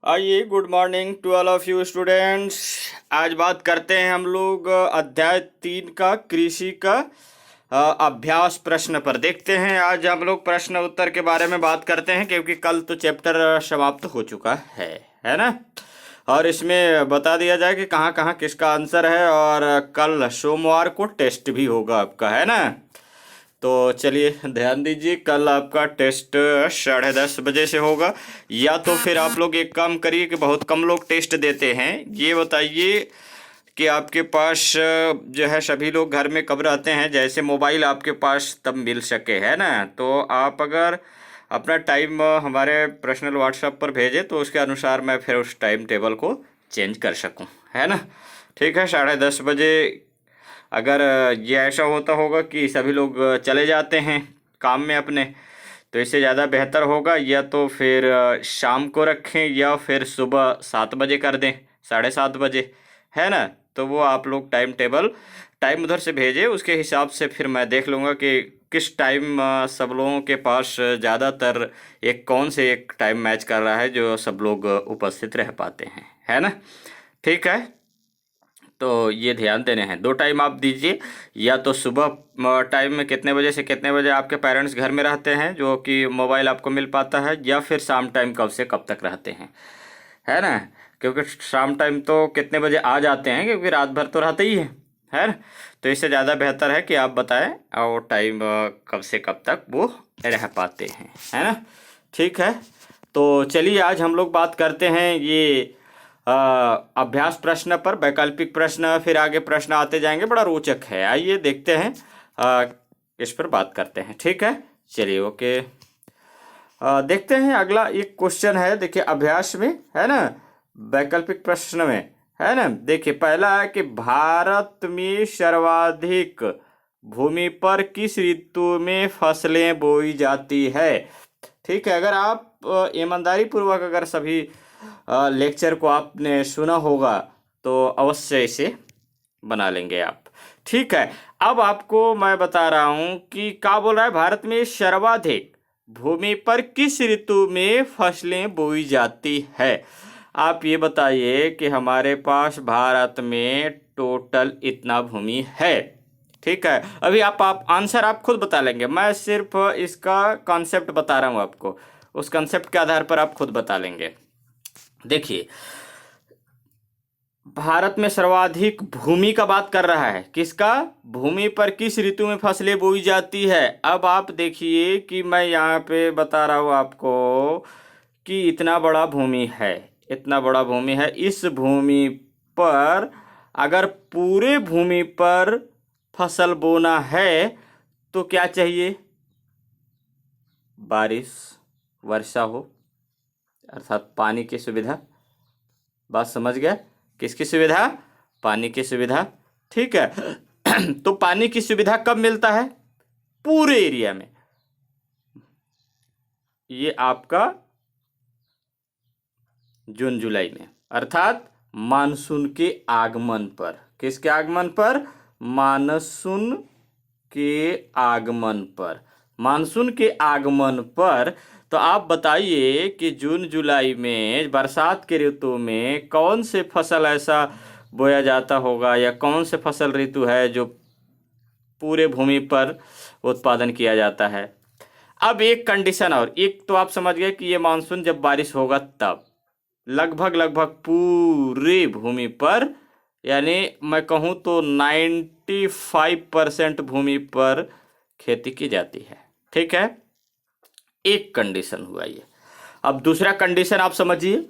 आइए, good morning to all of you students. आज बात करते हैं हम लोग अध्याय 3 का कृषि का अभ्यास प्रश्न पर। देखते हैं आज हम लोग प्रश्न उत्तर के बारे में बात करते हैं, क्योंकि कल तो चैप्टर समाप्त हो चुका है ना। और इसमें बता दिया जाए कि कहाँ कहाँ किसका आंसर है, और कल सोमवार को टेस्ट भी होगा आपका, है ना। तो चलिए ध्यान दीजिए, कल आपका टेस्ट 10:30 बजे से होगा। या तो फिर आप लोग एक काम करिए कि बहुत कम लोग टेस्ट देते हैं, ये बताइए कि आपके पास जो है सभी लोग घर में कब रहते हैं, जैसे मोबाइल आपके पास तब मिल सके, है ना। तो आप अगर अपना टाइम हमारे पर्सनल व्हाट्सएप पर भेजें तो उसके अनुसार मैं फिर उस टाइम टेबल को चेंज कर सकूं, है ना। ठीक है, 10:30 बजे। अगर ये ऐसा होता होगा कि सभी लोग चले जाते हैं काम में अपने, तो इससे ज़्यादा बेहतर होगा या तो फिर शाम को रखें या फिर सुबह 7 बजे कर दें, 7:30 बजे, है ना। तो वो आप लोग टाइम उधर से भेजें, उसके हिसाब से फिर मैं देख लूँगा कि किस टाइम सब लोगों के पास ज़्यादातर कौन से एक टाइम मैच कर रहा है जो सब लोग उपस्थित रह पाते हैं, है ना। ठीक है, तो ये ध्यान देने हैं। 2 टाइम आप दीजिए, या तो सुबह टाइम में कितने बजे से कितने बजे आपके पेरेंट्स घर में रहते हैं जो कि मोबाइल आपको मिल पाता है, या फिर शाम टाइम कब से कब तक रहते हैं, है ना। क्योंकि शाम टाइम तो कितने बजे आ जाते हैं, क्योंकि रात भर तो रहते ही है ना। तो इससे ज़्यादा बेहतर है कि आप बताएं और टाइम कब से कब तक वो रह पाते हैं, है ना। ठीक है, तो चलिए आज हम लोग बात करते हैं ये अभ्यास प्रश्न पर। वैकल्पिक प्रश्न फिर आगे प्रश्न आते जाएंगे, बड़ा रोचक है। आइए देखते हैं, इस पर बात करते हैं। ठीक है, चलिए ओके। देखते हैं अगला एक क्वेश्चन है, देखिए अभ्यास में, है ना, वैकल्पिक प्रश्न में, है ना। देखिए पहला है कि भारत में सर्वाधिक भूमि पर किस ऋतु में फसलें बोई जाती है। ठीक है, अगर आप ईमानदारी पूर्वक अगर सभी लेक्चर को आपने सुना होगा तो अवश्य इसे बना लेंगे आप। ठीक है, अब आपको मैं बता रहा हूं कि क्या बोल रहा है, भारत में सर्वाधिक भूमि पर किस ऋतु में फसलें बोई जाती है। आप ये बताइए कि हमारे पास भारत में टोटल इतना भूमि है। ठीक है, अभी आप आंसर आप खुद बता लेंगे, मैं सिर्फ इसका कॉन्सेप्ट बता रहा हूं आपको, उस कॉन्सेप्ट के आधार पर आप खुद बता लेंगे। देखिए भारत में सर्वाधिक भूमि का बात कर रहा है, किसका, भूमि पर किस ऋतु में फसलें बोई जाती है। अब आप देखिए कि मैं यहाँ पे बता रहा हूँ आपको कि इतना बड़ा भूमि है, इतना बड़ा भूमि है। इस भूमि पर अगर पूरे भूमि पर फसल बोना है तो क्या चाहिए, बारिश, वर्षा हो, अर्थात पानी की सुविधा। बात समझ गए, किसकी सुविधा, पानी की सुविधा। ठीक है तो पानी की सुविधा कब मिलता है, पूरे एरिया में। ये आपका जून जुलाई में, अर्थात मानसून के आगमन पर। किसके आगमन पर, मानसून के आगमन पर, मानसून के आगमन पर। तो आप बताइए कि जून जुलाई में बरसात के ऋतु में कौन से फसल ऐसा बोया जाता होगा, या कौन से फसल ऋतु है जो पूरे भूमि पर उत्पादन किया जाता है। अब एक कंडीशन और, एक तो आप समझ गए कि ये मानसून जब बारिश होगा तब लगभग पूरे भूमि पर, यानी मैं कहूँ तो 95% भूमि पर खेती की जाती है। ठीक है, एक कंडीशन हुआ ये। अब दूसरा कंडीशन आप समझिए,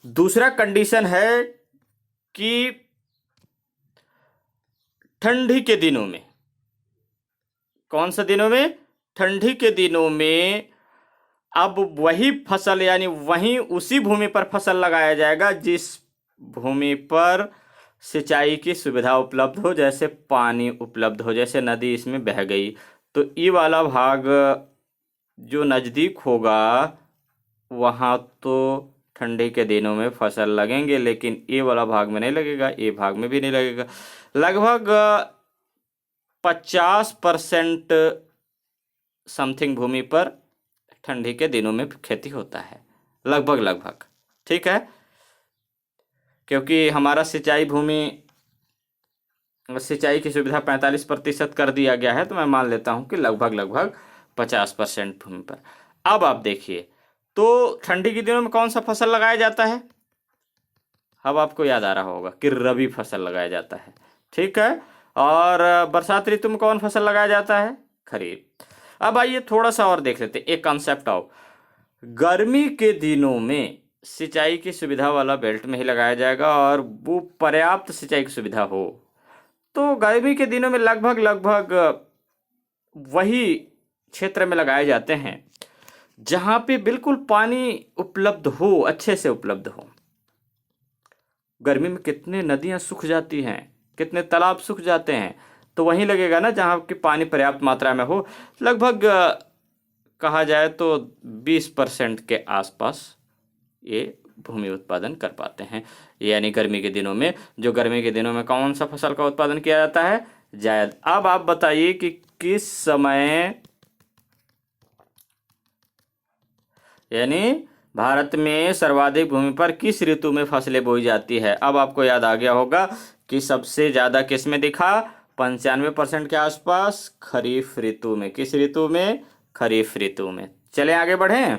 दूसरा कंडीशन है कि ठंडी के दिनों में, कौन से दिनों में, ठंडी के दिनों में अब वही फसल, यानी वहीं उसी भूमि पर फसल लगाया जाएगा जिस भूमि पर सिंचाई की सुविधा उपलब्ध हो, जैसे पानी उपलब्ध हो, जैसे नदी इसमें बह गई तो ये वाला भाग जो नज़दीक होगा वहाँ तो ठंडी के दिनों में फसल लगेंगे, लेकिन ये वाला भाग में नहीं लगेगा, ये भाग में भी नहीं लगेगा। लगभग 50% समथिंग भूमि पर ठंडी के दिनों में खेती होता है, लगभग। ठीक है, क्योंकि हमारा सिंचाई की सुविधा 45% कर दिया गया है, तो मैं मान लेता हूं कि लगभग 50% भूमि पर। अब आप देखिए, तो ठंडी के दिनों में कौन सा फसल लगाया जाता है? अब आपको याद आ रहा होगा कि रबी फसल लगाया जाता है, ठीक है। और बरसात ऋतु में कौन फसल लगाया जाता है? खरीफ। अब आइए थोड़ा सा और देख लेते हैं, एक कॉन्सेप्ट आओ। गर्मी के दिनों में सिंचाई की सुविधा वाला बेल्ट में ही लगाया जाएगा और वो पर्याप्त सिंचाई की सुविधा हो, तो गर्मी के दिनों में लगभग वही क्षेत्र में लगाए जाते हैं जहां पे बिल्कुल पानी उपलब्ध हो, अच्छे से उपलब्ध हो। गर्मी में कितने नदियां सूख जाती हैं, कितने तालाब सूख जाते हैं, तो वहीं लगेगा ना जहां कि पानी पर्याप्त मात्रा में हो। लगभग कहा जाए तो 20% के आसपास ये भूमि उत्पादन कर पाते हैं, यानी गर्मी के दिनों में। जो गर्मी के दिनों में कौन सा फसल का उत्पादन किया जाता है? जायद। अब आप बताइए कि किस समय, यानी भारत में सर्वाधिक भूमि पर किस ऋतु में फसलें बोई जाती है? अब आपको याद आ गया होगा कि सबसे ज्यादा किस में दिखा? 95% के आसपास खरीफ ऋतु में। किस ऋतु में? खरीफ ऋतु में। चले आगे बढ़ें।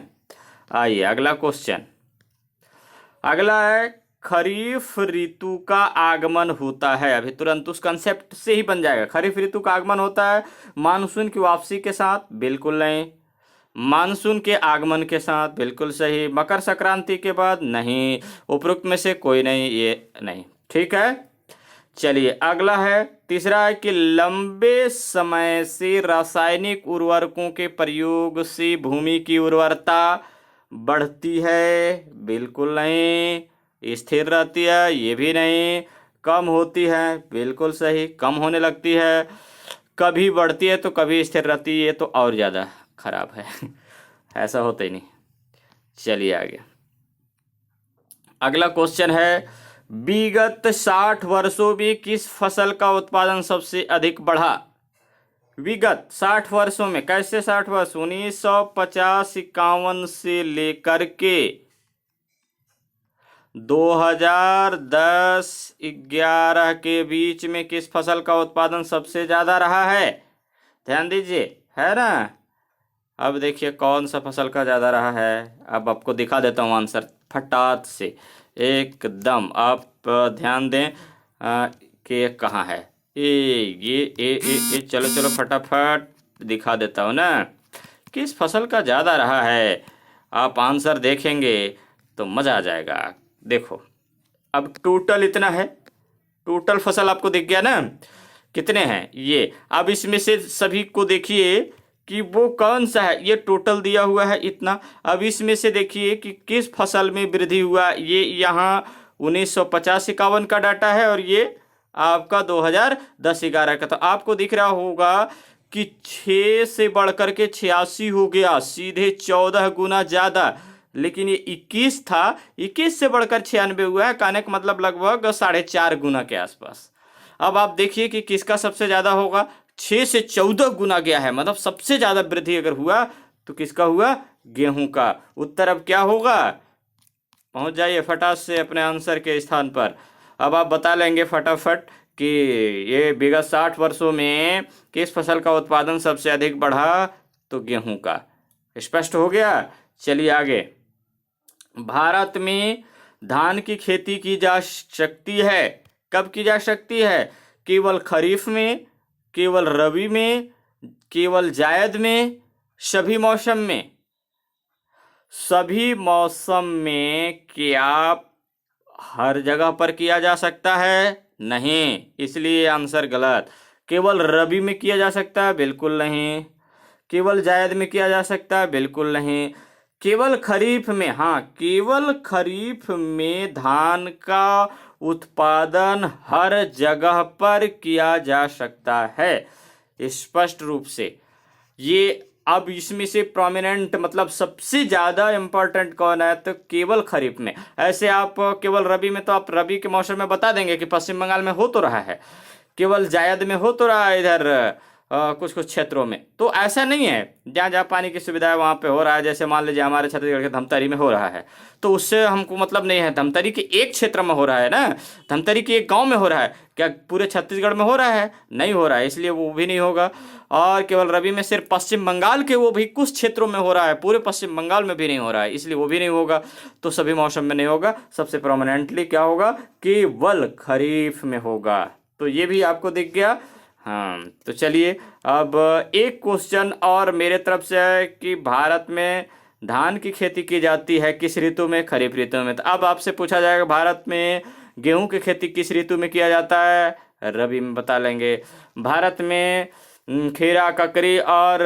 आइए अगला क्वेश्चन। अगला है, खरीफ ऋतु का आगमन होता है। अभी तुरंत उस कंसेप्ट से ही बन जाएगा। खरीफ ऋतु का आगमन होता है मानसून की वापसी के साथ? बिल्कुल नहीं। मानसून के आगमन के साथ? बिल्कुल सही। मकर संक्रांति के बाद? नहीं। उपरोक्त में से कोई नहीं, ये नहीं, ठीक है। चलिए अगला है, तीसरा है कि लंबे समय से रासायनिक उर्वरकों के प्रयोग से भूमि की उर्वरता बढ़ती है? बिल्कुल नहीं। स्थिर रहती है? ये भी नहीं। कम होती है? बिल्कुल सही, कम होने लगती है। कभी बढ़ती है तो कभी स्थिर रहती है, ये तो और ज़्यादा खराब है ऐसा होता ही नहीं। चलिए आगे। अगला क्वेश्चन है, विगत 60 वर्षों में किस फसल का उत्पादन सबसे अधिक बढ़ा? विगत 60 वर्षों में, कैसे 60 वर्ष? 1950-51 से लेकर के 2010-11 के बीच में किस फसल का उत्पादन सबसे ज्यादा रहा है? ध्यान दीजिए, है ना। अब देखिए कौन सा फसल का ज्यादा रहा है। अब आपको दिखा देता हूँ आंसर फटात से एकदम। आप ध्यान दें कि कहाँ है ये चलो फटाफट दिखा देता हूँ ना, किस फसल का ज़्यादा रहा है। आप आंसर देखेंगे तो मज़ा आ जाएगा। देखो अब टोटल इतना है, टोटल फसल आपको दिख गया ना कितने हैं ये। अब इसमें से सभी को देखिए कि वो कौन सा है, ये टोटल दिया हुआ है इतना। अब इसमें से देखिए कि किस फसल में वृद्धि हुआ। ये यहाँ 1950-51 का डाटा है और ये आपका 2010-11 का। तो आपको दिख रहा होगा कि 6 से बढ़कर के 86 हो गया, सीधे 14 गुना ज़्यादा। लेकिन ये 21 था, 21 से बढ़कर 96 हुआ है, कहने का मतलब लगभग 4.5 गुना के आसपास। अब आप देखिए कि किसका सबसे ज़्यादा होगा। 6 से 14 गुना गया है, मतलब सबसे ज़्यादा वृद्धि अगर हुआ तो किसका हुआ? गेहूं का। उत्तर अब क्या होगा? पहुंच जाइए फटाफट से अपने आंसर के स्थान पर। अब आप बता लेंगे फटाफट कि ये विगत 60 वर्षों में किस फसल का उत्पादन सबसे अधिक बढ़ा, तो गेहूं का। स्पष्ट हो गया। चलिए आगे। भारत में धान की खेती की जा सकती है, कब की जा सकती है? केवल खरीफ में, केवल रबी में, केवल जायद में, सभी मौसम में? सभी मौसम में। क्या हर जगह पर किया जा सकता है? नहीं, इसलिए आंसर गलत। केवल रबी में किया जा सकता है? बिल्कुल नहीं। केवल जायद में किया जा सकता है? बिल्कुल नहीं। केवल खरीफ में, हाँ केवल खरीफ में धान का उत्पादन हर जगह पर किया जा सकता है, स्पष्ट रूप से। ये अब इसमें से प्रोमिनेंट मतलब सबसे ज़्यादा इम्पोर्टेंट कौन है? तो केवल खरीफ में। ऐसे आप केवल रबी में तो आप रबी के मौसम में बता देंगे कि पश्चिम बंगाल में हो तो रहा है, केवल जायद में हो तो रहा है इधर कुछ कुछ क्षेत्रों में। तो ऐसा नहीं है, जहाँ जहाँ पानी की सुविधा है वहाँ पे हो रहा है। जैसे मान लीजिए हमारे छत्तीसगढ़ के धमतरी में हो रहा है, तो उससे हमको मतलब नहीं है। धमतरी के एक क्षेत्र में हो रहा है ना, धमतरी के एक गांव में हो रहा है, क्या पूरे छत्तीसगढ़ में हो रहा है? नहीं हो रहा है, इसलिए वो भी नहीं होगा। और केवल रबी में सिर्फ पश्चिम बंगाल के वो भी कुछ क्षेत्रों में हो रहा है, पूरे पश्चिम बंगाल में भी नहीं हो रहा है, इसलिए वो भी नहीं होगा। तो सभी मौसम में नहीं होगा। सबसे प्रोमिनेंटली क्या होगा? केवल खरीफ में होगा। तो ये भी आपको दिख गया। हाँ, तो चलिए अब एक क्वेश्चन और मेरे तरफ से है कि भारत में धान की खेती की जाती है किस ऋतु में? खरीफ ऋतु में। तो अब आपसे पूछा जाएगा भारत में गेहूं की खेती किस ऋतु में किया जाता है? रबी में। बता लेंगे। भारत में खीरा ककड़ी और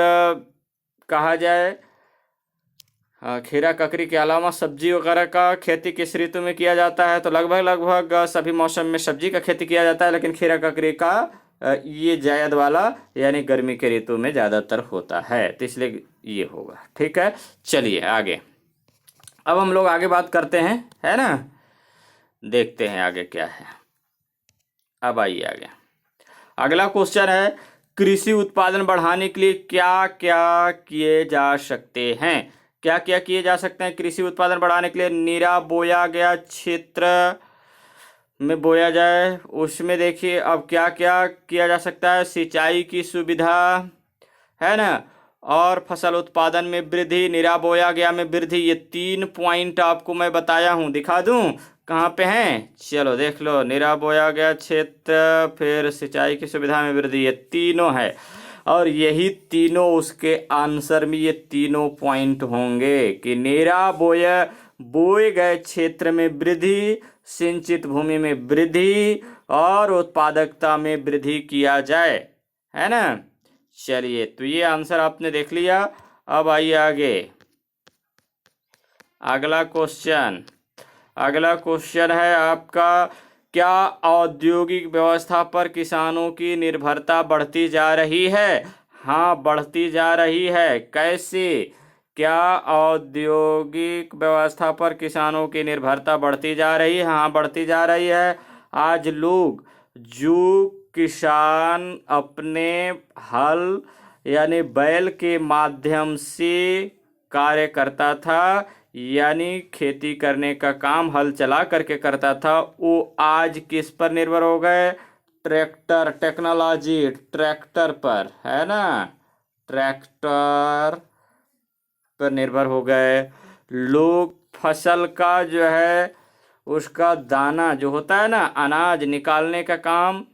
कहा जाए खीरा ककड़ी के अलावा सब्जी वगैरह का खेती किस ऋतु में किया जाता है? तो लगभग लगभग सभी मौसम में सब्जी का खेती किया जाता है, लेकिन खीरा ककड़ी का ये जायद वाला यानी गर्मी के ऋतु में ज़्यादातर होता है, तो इसलिए ये होगा। ठीक है, चलिए आगे। अब हम लोग आगे बात करते हैं, है ना? देखते हैं आगे क्या है। अब आइए आगे। अगला क्वेश्चन है, कृषि उत्पादन बढ़ाने के लिए क्या क्या किए जा सकते हैं? क्या क्या किए जा सकते हैं कृषि उत्पादन बढ़ाने के लिए? नीरा बोया गया क्षेत्र में बोया जाए, उसमें देखिए अब क्या क्या किया जा सकता है। सिंचाई की सुविधा, है ना, और फसल उत्पादन में वृद्धि, नीरा बोया गया में वृद्धि। ये 3 पॉइंट आपको मैं बताया हूँ, दिखा दूँ कहाँ पे हैं? चलो देख लो, नीरा बोया गया क्षेत्र, फिर सिंचाई की सुविधा में वृद्धि, ये तीनों है। और यही तीनों उसके आंसर में ये तीनों पॉइंट होंगे कि नीरा बोए गए क्षेत्र में वृद्धि, सिंचित भूमि में वृद्धि और उत्पादकता में वृद्धि किया जाए, है ना? चलिए, तो ये आंसर आपने देख लिया। अब आइए आगे। अगला क्वेश्चन है आपका, क्या औद्योगिक व्यवस्था पर किसानों की निर्भरता बढ़ती जा रही है? हाँ, बढ़ती जा रही है। कैसे? क्या औद्योगिक व्यवस्था पर किसानों की निर्भरता बढ़ती जा रही है? हाँ, बढ़ती जा रही है। आज लोग जो किसान अपने हल यानी बैल के माध्यम से कार्य करता था, यानी खेती करने का काम हल चला करके करता था, वो आज किस पर निर्भर हो गए? ट्रैक्टर, टेक्नोलॉजी, ट्रैक्टर पर, है ना? ट्रैक्टर पर निर्भर हो गए। लोग फसल का जो है उसका दाना जो होता है ना, अनाज निकालने का काम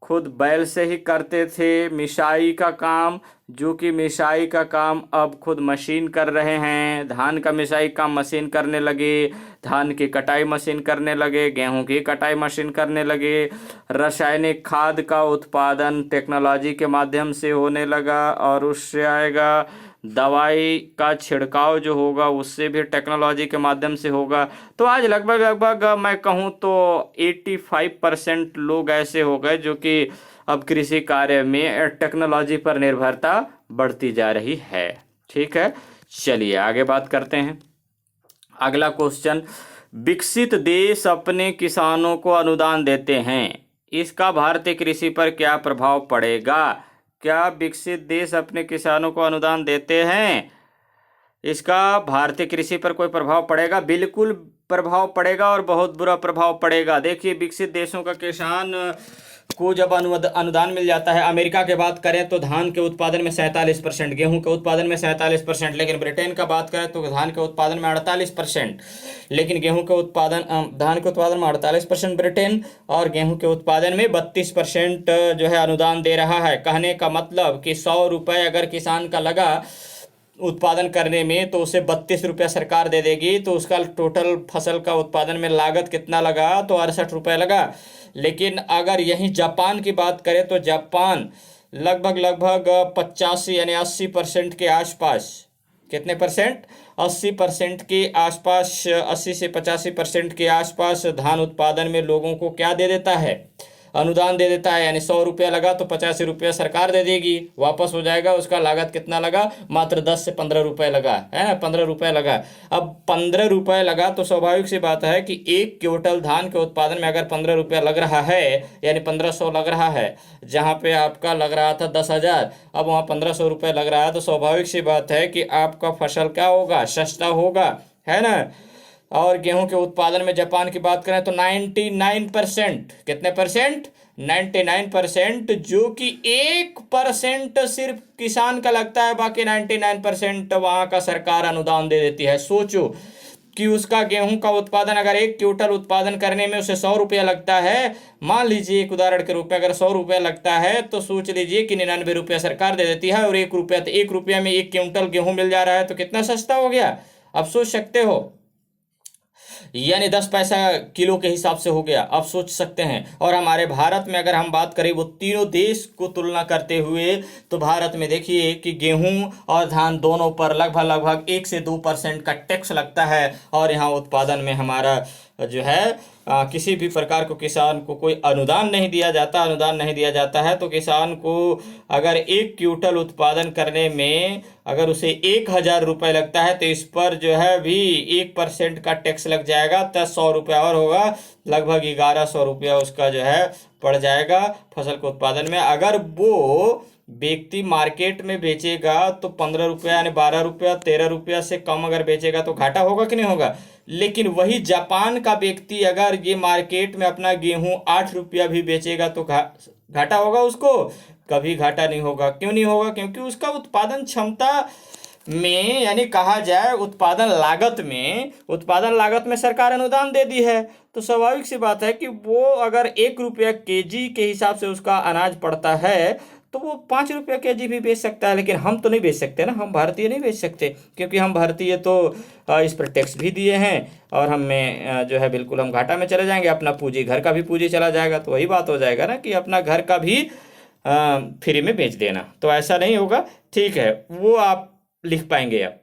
खुद बैल से ही करते थे। मिसाई का काम, जो कि मिसाई का काम अब खुद मशीन कर रहे हैं। धान का मिसाई काम मशीन करने लगे, धान की कटाई मशीन करने लगे, गेहूं की कटाई मशीन करने लगे। रासायनिक खाद का उत्पादन टेक्नोलॉजी के माध्यम से होने लगा, और उससे आएगा दवाई का छिड़काव जो होगा उससे भी टेक्नोलॉजी के माध्यम से होगा। तो आज लगभग लगभग मैं कहूँ तो 85% लोग ऐसे हो गए जो कि अब कृषि कार्य में टेक्नोलॉजी पर निर्भरता बढ़ती जा रही है। ठीक है, चलिए आगे बात करते हैं। अगला क्वेश्चन, विकसित देश अपने किसानों को अनुदान देते हैं, इसका भारतीय कृषि पर क्या प्रभाव पड़ेगा? क्या विकसित देश अपने किसानों को अनुदान देते हैं, इसका भारतीय कृषि पर कोई प्रभाव पड़ेगा? बिल्कुल प्रभाव पड़ेगा, और बहुत बुरा प्रभाव पड़ेगा। देखिए, विकसित देशों का किसान को जब अनुदान मिल जाता है, अमेरिका की बात करें तो धान के उत्पादन में 47%, गेहूं के उत्पादन में 47%, लेकिन ब्रिटेन का बात करें तो धान के उत्पादन में 48%, लेकिन गेहूं के उत्पादन धान के उत्पादन में 48% ब्रिटेन, और गेहूं के उत्पादन में 32% जो है अनुदान दे रहा है। कहने का मतलब कि 100 रुपये अगर किसान का लगा उत्पादन करने में, तो उसे 32 रुपया सरकार दे देगी, तो उसका टोटल फसल का उत्पादन में लागत कितना लगा? तो 68 रुपये लगा। लेकिन अगर यहीं जापान की बात करें तो जापान लगभग 85 यानी 80% के आसपास, कितने परसेंट? 80% के आसपास, 80 से 85% के आसपास धान उत्पादन में लोगों को क्या दे देता है? अनुदान दे देता है, यानी 100 रुपया लगा तो 85 रुपया सरकार दे देगी, वापस हो जाएगा। उसका लागत कितना लगा, मात्र 10 से 15 रुपए लगा, है ना, 15 रुपए लगा। अब 15 रुपए लगा तो स्वाभाविक सी बात है कि 1 क्विंटल धान के उत्पादन में अगर 15 रुपया लग रहा है, यानी 1500 लग रहा है, जहाँ पे आपका लग रहा था 10,000, अब वहाँ 1500 रुपये लग रहा है, तो स्वाभाविक सी बात है कि आपका फसल क्या होगा, सस्ता होगा, है ना। और गेहूं के उत्पादन में जापान की बात करें तो 99%, कितने परसेंट, 99%, जो कि 1% सिर्फ किसान का लगता है, बाकी 99% वहां का सरकार अनुदान दे देती है। सोचो कि उसका गेहूं का उत्पादन, अगर 1 क्विंटल उत्पादन करने में उसे 100 रुपया लगता है, मान लीजिए एक उदाहरण के रूप में अगर 100 रुपया लगता है, तो सोच लीजिए कि 99 रुपया सरकार दे देती है और 1 रुपया, तो 1 रुपया में 1 क्विंटल गेहूं मिल जा रहा है, तो कितना सस्ता हो गया, अब सोच सकते हो, यानी 10 पैसा किलो के हिसाब से हो गया, अब सोच सकते हैं। और हमारे भारत में अगर हम बात करें वो तीनों देश को तुलना करते हुए, तो भारत में देखिए कि गेहूं और धान दोनों पर लगभग 1 से 2% का टैक्स लगता है, और यहाँ उत्पादन में हमारा जो है किसी भी प्रकार को किसान को कोई अनुदान नहीं दिया जाता है। तो किसान को अगर 1 क्विंटल उत्पादन करने में अगर उसे 1,000 रुपये लगता है, तो इस पर जो है भी 1% का टैक्स लग जाएगा, तो 100 रुपया और होगा, लगभग 1100 रुपया उसका जो है पड़ जाएगा फसल के उत्पादन में। अगर वो व्यक्ति मार्केट में बेचेगा तो 15 रुपया यानी 12 रुपया 13 रुपया से कम अगर बेचेगा तो घाटा होगा कि नहीं होगा। लेकिन वही जापान का व्यक्ति अगर ये मार्केट में अपना गेहूं 8 रुपया भी बेचेगा तो घाटा होगा उसको, कभी घाटा नहीं होगा। क्यों नहीं होगा, क्योंकि उसका उत्पादन क्षमता में, यानी कहा जाए उत्पादन लागत में सरकार अनुदान दे दी है। तो स्वाभाविक सी बात है कि वो अगर 1 रुपया केजी के हिसाब से उसका अनाज पड़ता है, तो वो 5 रुपया केजी भी बेच सकता है। लेकिन हम तो नहीं बेच सकते ना, हम भारतीय नहीं बेच सकते, क्योंकि हम भारतीय तो इस पर टैक्स भी दिए हैं, और हमें जो है बिल्कुल हम घाटा में चले जाएंगे, अपना पूंजी, घर का भी पूंजी चला जाएगा। तो वही बात हो जाएगा ना कि अपना घर का भी फ्री में बेच देना, तो ऐसा नहीं होगा। ठीक है, वो आप लिख पाएंगे। अब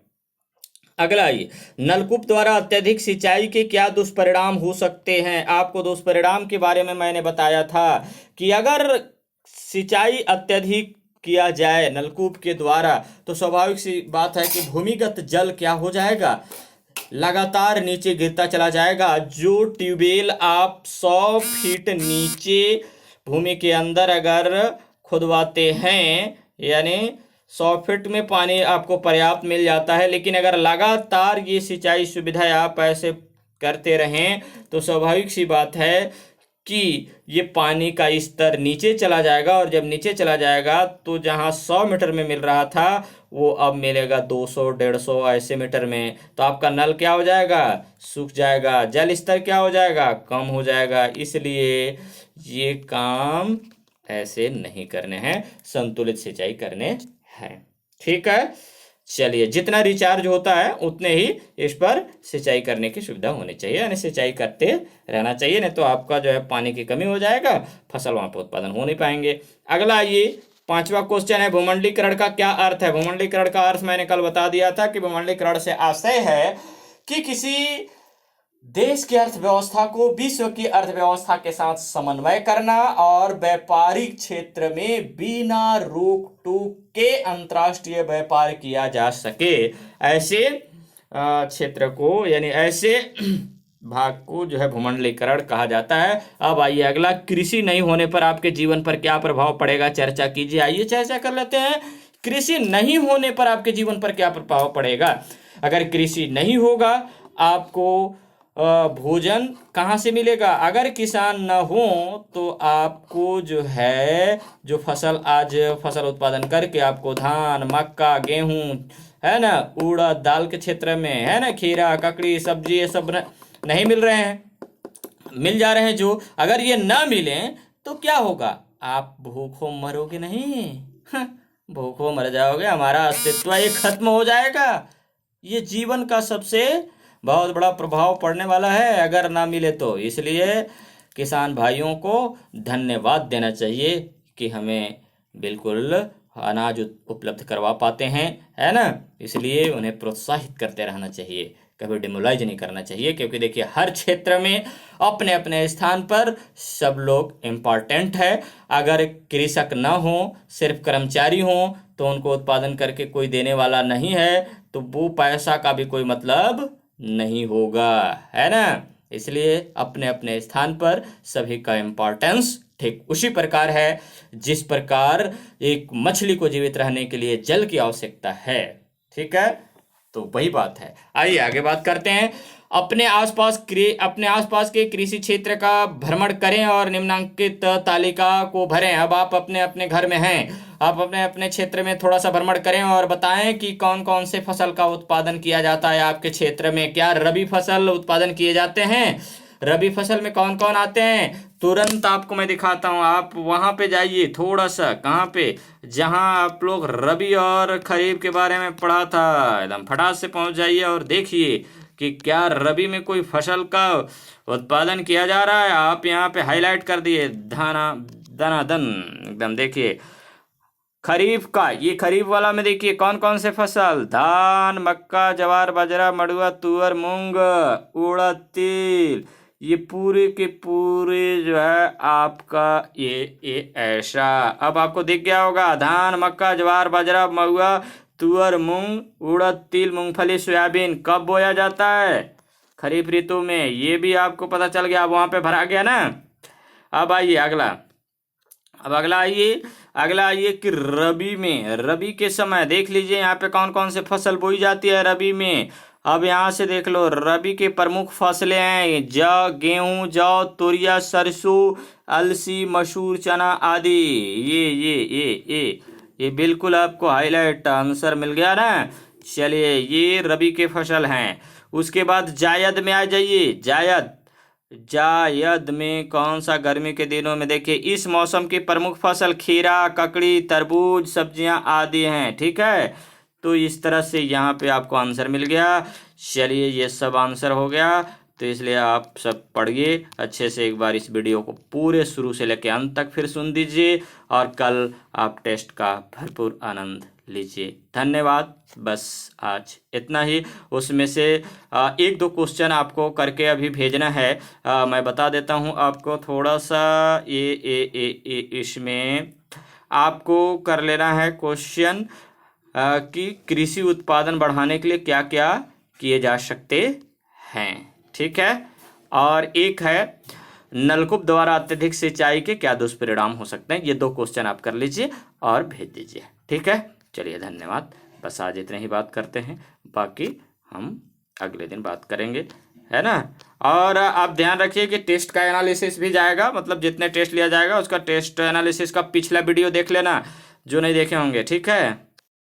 अगला, ये नलकूप द्वारा अत्यधिक सिंचाई के क्या दुष्परिणाम हो सकते हैं। आपको दुष्परिणाम के बारे में मैंने बताया था कि अगर सिंचाई अत्यधिक किया जाए नलकूप के द्वारा, तो स्वाभाविक सी बात है कि भूमिगत जल क्या हो जाएगा, लगातार नीचे गिरता चला जाएगा। जो ट्यूबवेल आप 100 फीट नीचे भूमि के अंदर अगर खुदवाते हैं, यानी 100 फीट में पानी आपको पर्याप्त मिल जाता है, लेकिन अगर लगातार ये सिंचाई सुविधा आप ऐसे करते रहें, तो स्वाभाविक सी बात है कि ये पानी का स्तर नीचे चला जाएगा, और जब नीचे चला जाएगा तो जहाँ 100 मीटर में मिल रहा था वो अब मिलेगा 200, 150 ऐसे मीटर में। तो आपका नल क्या हो जाएगा, सूख जाएगा, जल स्तर क्या हो जाएगा, कम हो जाएगा। इसलिए ये काम ऐसे नहीं करने हैं, संतुलित सिंचाई करने हैं। ठीक है, चलिए, जितना रिचार्ज होता है उतने ही इस पर सिंचाई करने की सुविधा होनी चाहिए, यानी सिंचाई करते रहना चाहिए, नहीं तो आपका जो है पानी की कमी हो जाएगा, फसल वहाँ पर उत्पादन हो नहीं पाएंगे। अगला, ये 5वां क्वेश्चन है, भूमंडलीकरण का क्या अर्थ है। भूमंडलीकरण का अर्थ मैंने कल बता दिया था कि भूमंडलीकरण से आशय है कि किसी देश की अर्थव्यवस्था को विश्व की अर्थव्यवस्था के साथ समन्वय करना और व्यापारिक क्षेत्र में बिना रोक टोक के अंतर्राष्ट्रीय व्यापार किया जा सके, ऐसे क्षेत्र को, यानी ऐसे भाग को जो है भूमंडलीकरण कहा जाता है। अब आइए अगला, कृषि नहीं होने पर आपके जीवन पर क्या प्रभाव पड़ेगा, चर्चा कीजिए। आइए चर्चा कर लेते हैं, कृषि नहीं होने पर आपके जीवन पर क्या प्रभाव पड़ेगा। अगर कृषि नहीं होगा, आपको भोजन कहाँ से मिलेगा। अगर किसान न हो तो आपको जो है, जो फसल उत्पादन करके आपको धान, मक्का, गेहूं, है ना, उड़द दाल के क्षेत्र में, है ना, खीरा, ककड़ी, सब्जी, ये सब नहीं मिल रहे हैं, मिल जा रहे हैं जो, अगर ये ना मिले तो क्या होगा, आप भूखों मरोगे नहीं, भूखों मर जाओगे, हमारा अस्तित्व ये खत्म हो जाएगा। ये जीवन का सबसे बहुत बड़ा प्रभाव पड़ने वाला है अगर ना मिले तो। इसलिए किसान भाइयों को धन्यवाद देना चाहिए कि हमें बिल्कुल अनाज उपलब्ध करवा पाते हैं, है ना। इसलिए उन्हें प्रोत्साहित करते रहना चाहिए। कभी डिमोलाइज नहीं करना चाहिए, क्योंकि देखिए हर क्षेत्र में अपने अपने स्थान पर सब लोग इम्पॉर्टेंट है। अगर कृषक न हो, सिर्फ कर्मचारी हो, तो उनको उत्पादन करके कोई देने वाला नहीं है, तो वो पैसा का भी कोई मतलब नहीं होगा, है ना। इसलिए अपने अपने स्थान पर सभी का इम्पोर्टेंस ठीक उसी प्रकार है जिस प्रकार एक मछली को जीवित रहने के लिए जल की आवश्यकता है। ठीक है, तो वही बात है। आइए आगे बात करते हैं। अपने आसपास के कृषि क्षेत्र का भ्रमण करें और निम्नांकित तालिका को भरें। अब आप अपने अपने घर में हैं, आप अपने अपने क्षेत्र में थोड़ा सा भ्रमण करें और बताएं कि कौन कौन से फसल का उत्पादन किया जाता है आपके क्षेत्र में। क्या रबी फसल उत्पादन किए जाते हैं? रबी फसल में कौन कौन आते हैं? तुरंत आपको मैं दिखाता हूँ। आप वहां पे जाइए थोड़ा सा, कहाँ पे, जहां आप लोग रबी और खरीफ के बारे में पढ़ा था, एकदम फटाक से पहुंच जाइए और देखिए कि क्या रबी में कोई फसल का उत्पादन किया जा रहा है। आप यहाँ पे हाईलाइट कर दिए धनाधन, एकदम देखिए। खरीफ का, ये खरीफ वाला में देखिए कौन कौन से फसल, धान, मक्का, जवार, बाजरा, मड़ुआ, तुअर, मूंग, उड़द, तिल, ये पूरे के पूरे जो है आपका ये ऐसा। अब आपको दिख गया होगा, धान, मक्का, जवार, बाजरा, मड़ुआ, तुअर, मूंग, उड़द, तिल, मूंगफली, सोयाबीन कब बोया जाता है? खरीफ ऋतु में। ये भी आपको पता चल गया, अब वहां पे भरा गया ना। अब आइए अगला आइए कि रबी के समय देख लीजिए यहाँ पे कौन कौन से फसल बोई जाती है रबी में। अब यहाँ से देख लो, रबी के प्रमुख फसलें हैं गेहूं, जौ, तुरिया, सरसों, अलसी, मसूर, चना आदि। ये बिल्कुल आपको हाईलाइट आंसर मिल गया ना। चलिए, ये रबी के फसल हैं। उसके बाद जायद में आ जाइए। जायद में कौन सा? गर्मी के दिनों में देखिए इस मौसम की प्रमुख फसल खीरा, ककड़ी, तरबूज, सब्जियां आदि हैं। ठीक है, तो इस तरह से यहाँ पे आपको आंसर मिल गया। चलिए, ये सब आंसर हो गया, तो इसलिए आप सब पढ़िए अच्छे से। एक बार इस वीडियो को पूरे शुरू से लेकर अंत तक फिर सुन दीजिए और कल आप टेस्ट का भरपूर आनंद लीजिए। धन्यवाद। बस आज इतना ही। उसमें से एक दो क्वेश्चन आपको करके अभी भेजना है। मैं बता देता हूँ आपको थोड़ा सा। इसमें आपको कर लेना है क्वेश्चन कि कृषि उत्पादन बढ़ाने के लिए क्या क्या किए जा सकते हैं। ठीक है, और एक है नलकूप द्वारा अत्यधिक सिंचाई के क्या दुष्परिणाम हो सकते हैं। ये दो क्वेश्चन आप कर लीजिए और भेज दीजिए। ठीक है, चलिए धन्यवाद। बस आज इतने ही बात करते हैं, बाकी हम अगले दिन बात करेंगे, है ना। और आप ध्यान रखिए कि टेस्ट का एनालिसिस भी जाएगा, मतलब जितने टेस्ट लिया जाएगा उसका टेस्ट एनालिसिस का पिछला वीडियो देख लेना जो नहीं देखे होंगे। ठीक है।